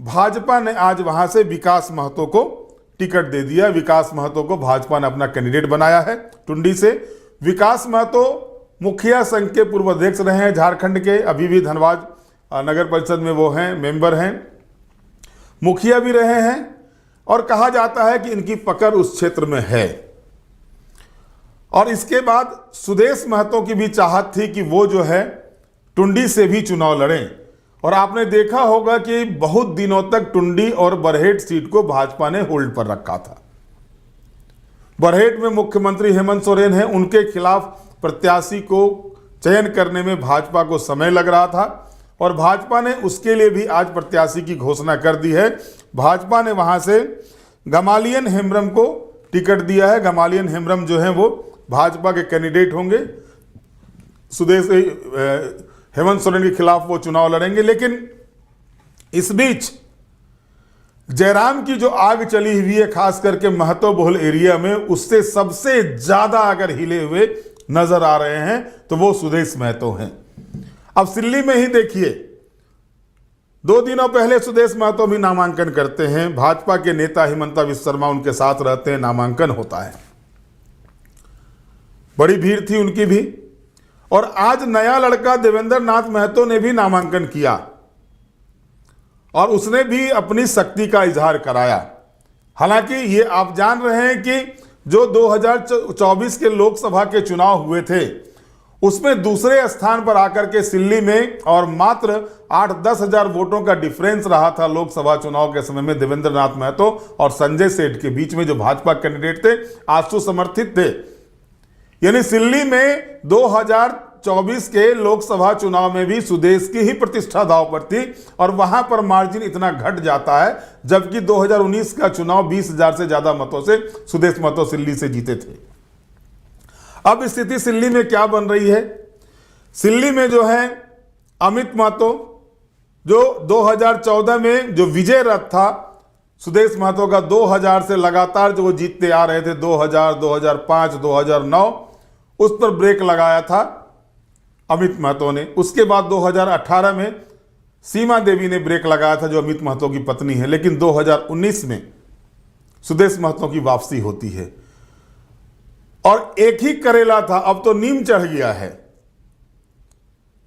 भाजपा ने आज वहां से विकास महतो को टिकट दे दिया। विकास महतो को भाजपा ने अपना कैंडिडेट बनाया है टुंडी से। विकास महतो मुखिया संघ के पूर्व अध्यक्ष रहे हैं झारखंड के, अभी भी धनबाद नगर परिषद में वो हैं, मेंबर हैं, मुखिया भी रहे हैं, और कहा जाता है कि इनकी पकड़ उस क्षेत्र में है। और इसके बाद सुदेश महतो की भी चाहत थी कि वो जो है टुंडी से भी चुनाव लड़ें, और आपने देखा होगा कि बहुत दिनों तक टुंडी और बरहेट सीट को भाजपा ने होल्ड पर रखा था। बरहेट में मुख्यमंत्री हेमंत सोरेन हैं, उनके खिलाफ प्रत्याशी को चयन करने में भाजपा को समय लग रहा था, और भाजपा ने उसके लिए भी आज प्रत्याशी की घोषणा कर दी है। भाजपा ने वहां से गमालियन हेम्ब्रम को टिकट दिया है। गमालियन हेम्ब्रम जो है वो भाजपा के कैंडिडेट होंगे। सुदेश हेमंत सोरेन के खिलाफ वो चुनाव लड़ेंगे। लेकिन इस बीच जयराम की जो आग चली हुई है, खास करके महतो बहुल एरिया में, उससे सबसे ज्यादा अगर हिले हुए नजर आ रहे हैं तो वो सुदेश महतो हैं। अब सिल्ली में ही देखिए, 2 दिनों पहले सुदेश महतो भी नामांकन करते हैं। भाजपा के नेता हिमंता विश्व शर्मा उनके साथ रहते हैं, नामांकन होता है, बड़ी भीड़ थी उनकी भी। और आज नया लड़का देवेंद्र नाथ महतो ने भी नामांकन किया, और उसने भी अपनी शक्ति का इजहार कराया। हालांकि ये आप जान रहे हैं कि जो 2024 के लोकसभा के चुनाव हुए थे उसमें दूसरे स्थान पर आकर के सिल्ली में, और मात्र 8-10 हजार वोटों का डिफरेंस रहा था लोकसभा चुनाव के समय में देवेंद्र नाथ महतो और संजय सेठ के बीच में, जो भाजपा कैंडिडेट थे, आजसू समर्थित थे। यानी सिल्ली में 2024 के लोकसभा चुनाव में भी सुदेश की ही प्रतिष्ठा दांव पर थी, और वहां पर मार्जिन इतना घट जाता है, जबकि 2019 का चुनाव 20,000 से ज्यादा मतों से सुदेश महतो सिल्ली से जीते थे। अब स्थिति सिल्ली में क्या बन रही है? सिल्ली में जो है अमित महतो, जो 2014 में जो विजय रथ था सुदेश महतो का, 2000 से लगातार जो वो जीतते आ रहे थे, 2000, 2005, 2009, उस पर ब्रेक लगाया था अमित महतो ने। उसके बाद 2018 में सीमा देवी ने ब्रेक लगाया था, जो अमित महतो की पत्नी है। लेकिन 2019 में सुदेश महतो की वापसी होती है, और एक ही करेला था, अब तो नीम चढ़ गया है।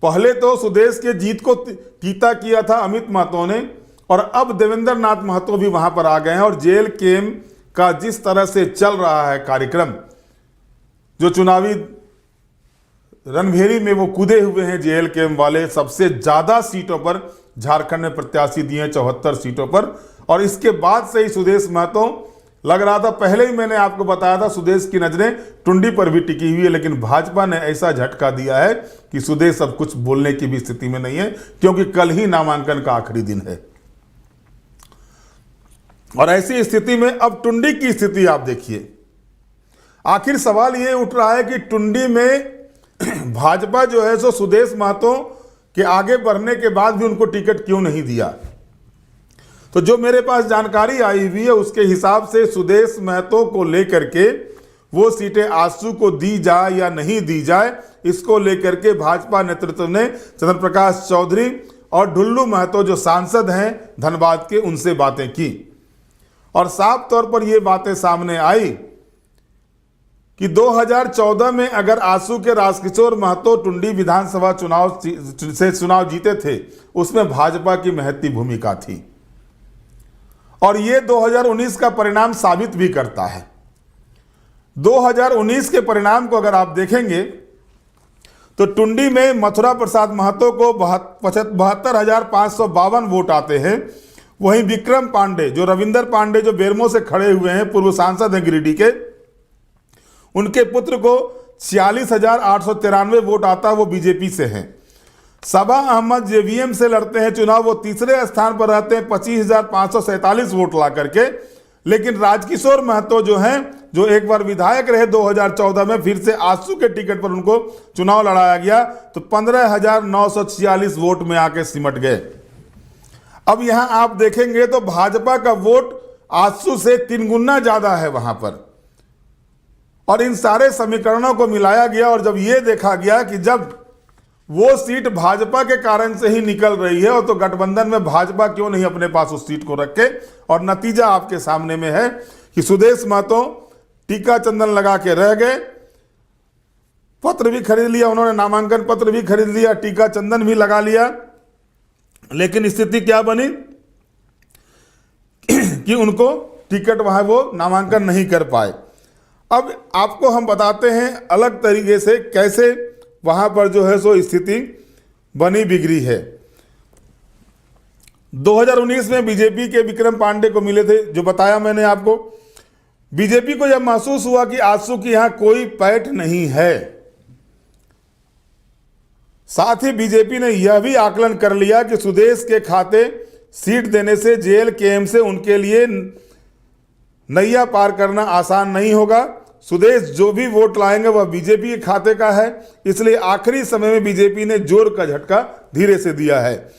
पहले तो सुदेश के जीत को कीता किया था अमित महतो ने, और अब देवेंद्र नाथ महतो भी वहां पर आ गए हैं। और जेल केम का जिस तरह से चल रहा है कार्यक्रम, जो चुनावी रणभेरी में वो कूदे हुए हैं जेल केम वाले, सबसे ज्यादा सीटों पर झारखंड में प्रत्याशी दिए हैं, 74 सीटों पर। और इसके बाद से ही सुदेश महतो लग रहा था, पहले ही मैंने आपको बताया था, सुदेश की नजरें टुंडी पर भी टिकी हुई है। लेकिन भाजपा ने ऐसा झटका दिया है कि सुदेश अब कुछ बोलने की भी स्थिति में नहीं है, क्योंकि कल ही नामांकन का आखिरी दिन है। और ऐसी स्थिति में अब टुंडी की स्थिति आप देखिए। आखिर सवाल यह उठ रहा है कि टुंडी में भाजपा जो है सो सुदेश महतो के आगे बढ़ने के बाद भी उनको टिकट क्यों नहीं दिया? तो जो मेरे पास जानकारी आई हुई है उसके हिसाब से सुदेश महतो को लेकर के वो सीटें आजसू को दी जाए या नहीं दी जाए, इसको लेकर के भाजपा नेतृत्व ने चंद्र प्रकाश चौधरी और ढुल्लू महतो जो सांसद हैं धनबाद के, उनसे बातें की। और साफ तौर पर यह बातें सामने आई कि 2014 में अगर आजसू के राजकिशोर महतो टुंडी विधानसभा चुनाव जीते थे, उसमें भाजपा की महत्वपूर्ण भूमिका थी। और यह 2019 का परिणाम साबित भी करता है। 2019 के परिणाम को अगर आप देखेंगे तो टुंडी में मथुरा प्रसाद महतो को 72,552 वोट आते हैं। वहीं विक्रम पांडे, जो रविंदर पांडे जो बेरमो से खड़े हुए हैं, पूर्व सांसद हैं गिरिडीह के, उनके पुत्र को 46,893 वोट आता है, वो बीजेपी से हैं। सबा अहमद जेवीएम से लड़ते हैं चुनाव, वो तीसरे स्थान पर रहते हैं 25,547 वोट ला करके। लेकिन राजकिशोर महतो जो हैं, जो एक बार विधायक रहे 2014 में, फिर से आजसू के टिकट पर उनको चुनाव लड़ाया गया तो 15,946 वोट में आके सिमट गए। अब यहां आप देखेंगे तो भाजपा का वोट आजसू से 3 गुना ज्यादा है वहां पर। और इन सारे समीकरणों को मिलाया गया और जब यह देखा गया कि जब वो सीट भाजपा के कारण से ही निकल रही है, और तो गठबंधन में भाजपा क्यों नहीं अपने पास उस सीट को रखे। और नतीजा आपके सामने में है कि सुदेश महतो टीका चंदन लगा के रह गए, पत्र भी खरीद लिया उन्होंने, नामांकन पत्र भी खरीद लिया, टीका चंदन भी लगा लिया, लेकिन स्थिति क्या बनी कि उनको टिकट वहां वो नामांकन नहीं कर पाए। अब आपको हम बताते हैं अलग तरीके से कैसे वहां पर जो है सो स्थिति बनी बिगड़ी है। 2019 में बीजेपी के विक्रम पांडे को मिले थे, जो बताया मैंने आपको। बीजेपी को जब महसूस हुआ कि आजसू की यहां कोई पैठ नहीं है, साथ ही बीजेपी ने यह भी आकलन कर लिया कि सुदेश के खाते सीट देने से जेएलकेएम से उनके लिए नैया पार करना आसान नहीं होगा। सुदेश जो भी वोट लाएंगे वह बीजेपी के खाते का है, इसलिए आखिरी समय में बीजेपी ने जोर का झटका धीरे से दिया है।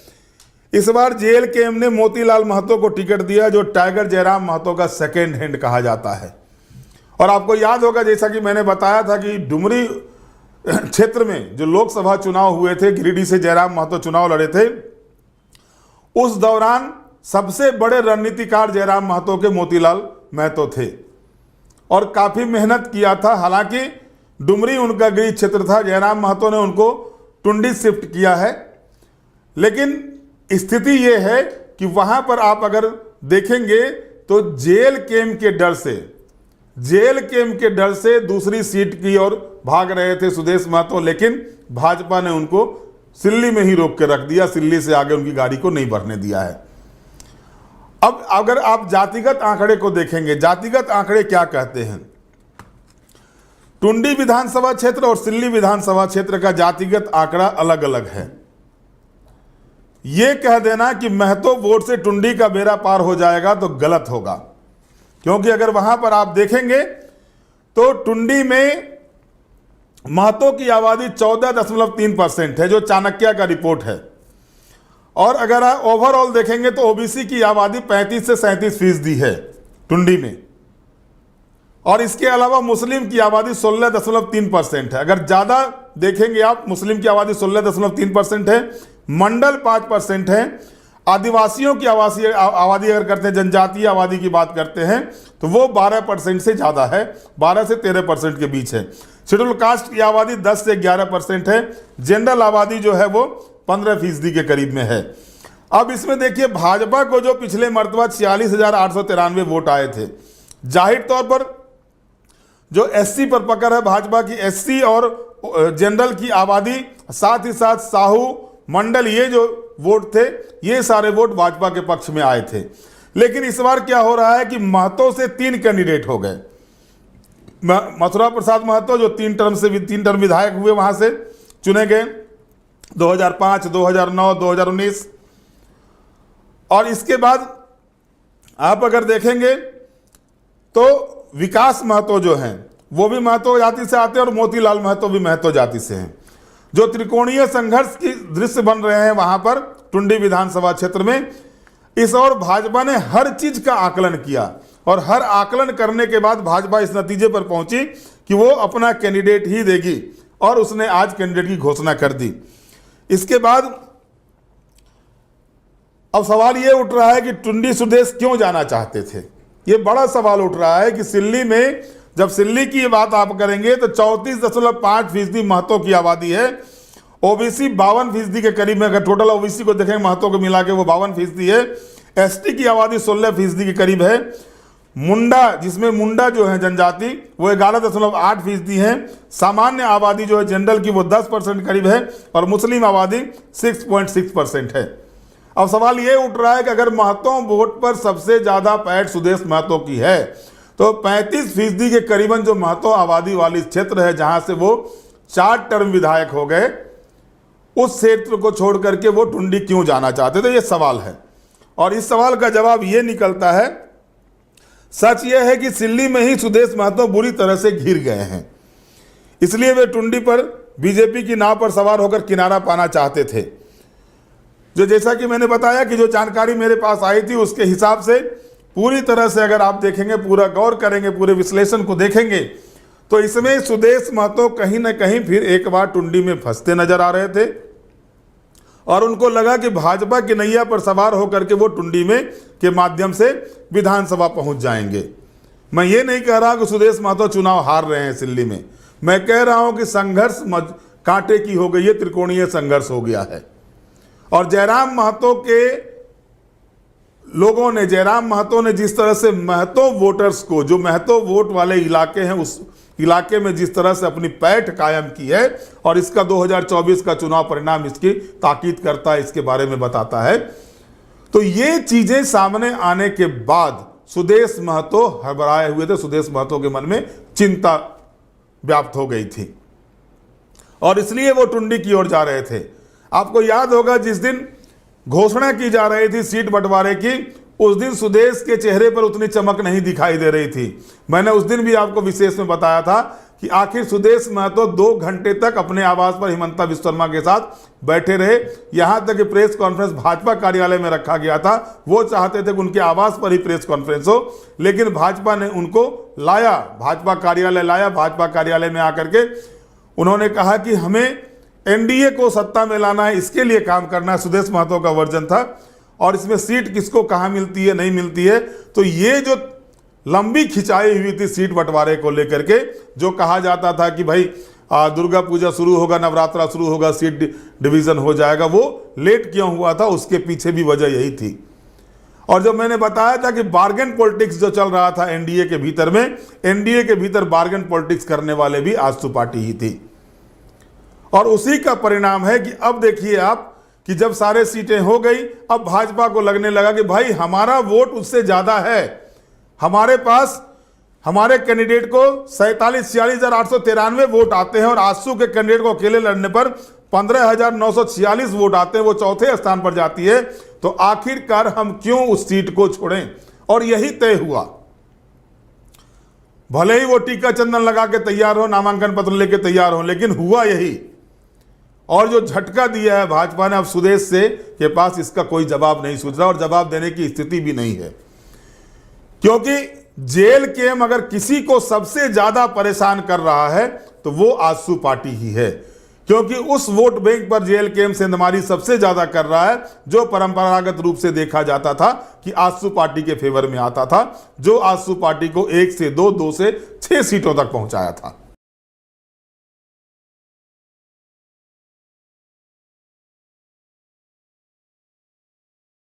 इस बार जेएलकेएम ने मोतीलाल महतो को टिकट दिया, जो टाइगर जयराम महतो का सेकेंड हैंड कहा जाता है। और आपको याद होगा, जैसा कि मैंने बताया था कि डुमरी क्षेत्र में जो लोकसभा चुनाव हुए थे, गिरिडीह से जयराम महतो चुनाव लड़े थे, उस दौरान सबसे बड़े रणनीतिकार जयराम महतो के मोतीलाल महतो थे और काफी मेहनत किया था। हालांकि डुमरी उनका गृह क्षेत्र था, जयराम महतो ने उनको टुंडी शिफ्ट किया है, लेकिन स्थिति यह है कि वहां पर आप अगर देखेंगे तो जेएलकेएम के डर से दूसरी सीट की ओर भाग रहे थे सुदेश महतो, लेकिन भाजपा ने उनको सिल्ली में ही रोक के रख दिया, सिल्ली से आगे उनकी गाड़ी को नहीं बढ़ने दिया है। अब अगर आप जातिगत आंकड़े को देखेंगे, जातिगत आंकड़े क्या कहते हैं, टुंडी विधानसभा क्षेत्र और सिल्ली विधानसभा क्षेत्र का जातिगत आंकड़ा अलग अलग है। यह कह देना कि महतो वोट से टुंडी का बेड़ा पार हो जाएगा तो गलत होगा, क्योंकि अगर वहां पर आप देखेंगे तो टुंडी में महतो की आबादी 14.3% है, जो चाणक्य का रिपोर्ट है। और अगर आप ओवरऑल देखेंगे तो ओबीसी की आबादी 35 से 37% है टुंडी में, और इसके अलावा मुस्लिम की आबादी 16.3% है। अगर ज्यादा देखेंगे आप, मुस्लिम की आबादी 16.3% है, मंडल 5% है, आदिवासियों की आबादी अगर करते हैं, जनजातीय आबादी की बात करते हैं तो वो 12% से ज्यादा है, 12 से 13% के बीच है। शेड्यूल कास्ट की आबादी 10 से 11% है, जनरल आबादी जो है वो 15% के करीब में है। अब इसमें देखिए भाजपा को जो पिछले मर्तबा 46,893 वोट आए थे, जाहिर तौर पर जो एससी पर पकड़ है भाजपा की, एससी और जनरल की आबादी, साथ ही साथ साहू मंडल, ये जो वोट थे ये सारे वोट भाजपा के पक्ष में आए थे। लेकिन इस बार क्या हो रहा है कि महतो से 3 कैंडिडेट हो गए। मथुरा प्रसाद महतो जो 3 टर्म विधायक हुए, वहां से चुने गए 2005, 2009, 2019। और इसके बाद आप अगर देखेंगे तो विकास महतो जो हैं वो भी महतो जाति से आते हैं, और मोतीलाल महतो भी महतो जाति से हैं। जो त्रिकोणीय संघर्ष की दृश्य बन रहे हैं वहां पर टुंडी विधानसभा क्षेत्र में, इस और भाजपा ने हर चीज का आकलन किया, और हर आकलन करने के बाद भाजपा इस नतीजे पर पहुंची कि वो अपना कैंडिडेट ही देगी, और उसने आज कैंडिडेट की घोषणा कर दी। इसके बाद अब सवाल ये उठ रहा है कि टुंडी सुदेश क्यों जाना चाहते थे। ये बड़ा सवाल उठ रहा है कि सिल्ली में, जब सिल्ली की बात आप करेंगे तो 34.5% महतो की आबादी है, ओबीसी 52% के करीब में, अगर टोटल ओबीसी को देखेंगे महतो को मिला के वो 52% है, एसटी की आबादी 16% के करीब है, मुंडा, जिसमें मुंडा जो है जनजाति, वो 11.8% है, सामान्य आबादी जो है जनरल की वो 10% करीब है, और मुस्लिम आबादी 6.6% है। अब सवाल ये उठ रहा है कि अगर महतो वोट पर सबसे ज्यादा पैठ सुदेश महतो की है, तो 35% के करीबन जो महतो आबादी वाली क्षेत्र है, जहां से वो 4 टर्म विधायक हो गए, उस क्षेत्र को छोड़ करके वो टुंडी क्यों जाना चाहते थे, ये सवाल है। और इस सवाल का जवाब ये निकलता है, सच यह है कि सिल्ली में ही सुदेश महतो बुरी तरह से घिर गए हैं, इसलिए वे टुंडी पर बीजेपी की नाव पर सवार होकर किनारा पाना चाहते थे। जो जैसा कि मैंने बताया कि जो जानकारी मेरे पास आई थी उसके हिसाब से पूरी तरह से अगर आप देखेंगे, पूरा गौर करेंगे, पूरे विश्लेषण को देखेंगे, तो इसमें सुदेश महतो कहीं ना कहीं फिर एक बार टुंडी में फंसते नजर आ रहे थे और उनको लगा कि भाजपा की नैया पर सवार होकर के वो टुंडी में के माध्यम से विधानसभा पहुंच जाएंगे। मैं ये नहीं कह रहा कि सुदेश महतो चुनाव हार रहे हैं सिल्ली में, मैं कह रहा हूं कि संघर्ष कांटे की हो गई है, त्रिकोणीय संघर्ष हो गया है। और जयराम महतो के लोगों ने, जयराम महतो ने जिस तरह से महतो वोटर्स को, जो महतो वोट वाले इलाके हैं, उस इलाके में जिस तरह से अपनी पैठ कायम की है, और इसका 2024 का चुनाव परिणाम इसकी ताकीद करता है, इसके बारे में बताता है। तो ये चीजें सामने आने के बाद सुदेश महतो हड़बड़ाए हुए थे, सुदेश महतो के मन में चिंता व्याप्त हो गई थी और इसलिए वो टुंडी की ओर जा रहे थे। आपको याद होगा जिस दिन घोषणा की जा रही थी सीट बंटवारे की, उस दिन सुदेश के चेहरे पर उतनी चमक नहीं दिखाई दे रही थी। मैंने उस दिन भी आपको विशेष में बताया था कि आखिर सुदेश महतो 2 घंटे तक अपने आवास पर हिमंता विश्वकर्मा के साथ बैठे रहे। यहां तक कि प्रेस कॉन्फ्रेंस भाजपा कार्यालय में रखा गया था, वो चाहते थे कि उनके आवास पर ही प्रेस कॉन्फ्रेंस हो, लेकिन भाजपा ने उनको लाया, भाजपा कार्यालय लाया। भाजपा कार्यालय में आकर के उन्होंने कहा कि हमें एनडीए को सत्ता में लाना है, इसके लिए काम करना है, सुदेश महतो का वर्जन था। और इसमें सीट किसको कहां मिलती है, नहीं मिलती है, तो ये जो लंबी खिंचाई हुई थी सीट बंटवारे को लेकर के, जो कहा जाता था कि भाई दुर्गा पूजा शुरू होगा, नवरात्रा शुरू होगा, सीट डिवीजन हो जाएगा, वो लेट क्यों हुआ था, उसके पीछे भी वजह यही थी। और जब मैंने बताया था कि बार्गेन पॉलिटिक्स जो चल रहा था एनडीए के भीतर में, एनडीए के भीतर बार्गेन पॉलिटिक्स करने वाले भी आजसू पार्टी ही थी, और उसी का परिणाम है कि अब देखिए आप कि जब सारे सीटें हो गई, अब भाजपा को लगने लगा कि भाई हमारा वोट उससे ज्यादा है, हमारे पास हमारे कैंडिडेट को 47,46,893 वोट आते हैं और आजसू के कैंडिडेट को अकेले लड़ने पर 15,946 वोट आते हैं, वो चौथे स्थान पर जाती है। तो आखिरकार हम क्यों उस सीट को छोड़ें, और यही तय हुआ। भले ही वो टीका चंदन लगा के तैयार हो, नामांकन पत्र लेके तैयार हो, लेकिन हुआ यही। और जो झटका दिया है भाजपा ने अब सुदेश से के पास, इसका कोई जवाब नहीं सूझ रहा और जवाब देने की स्थिति भी नहीं है, क्योंकि जेल केम अगर किसी को सबसे ज्यादा परेशान कर रहा है तो वो आजसू पार्टी ही है, क्योंकि उस वोट बैंक पर जेल केम सेंधमारी सबसे ज्यादा कर रहा है, जो परंपरागत रूप से देखा जाता था कि आजसू पार्टी के फेवर में आता था, जो आजसू पार्टी को 1 से 2, 2 से 6 सीटों तक पहुंचाया था।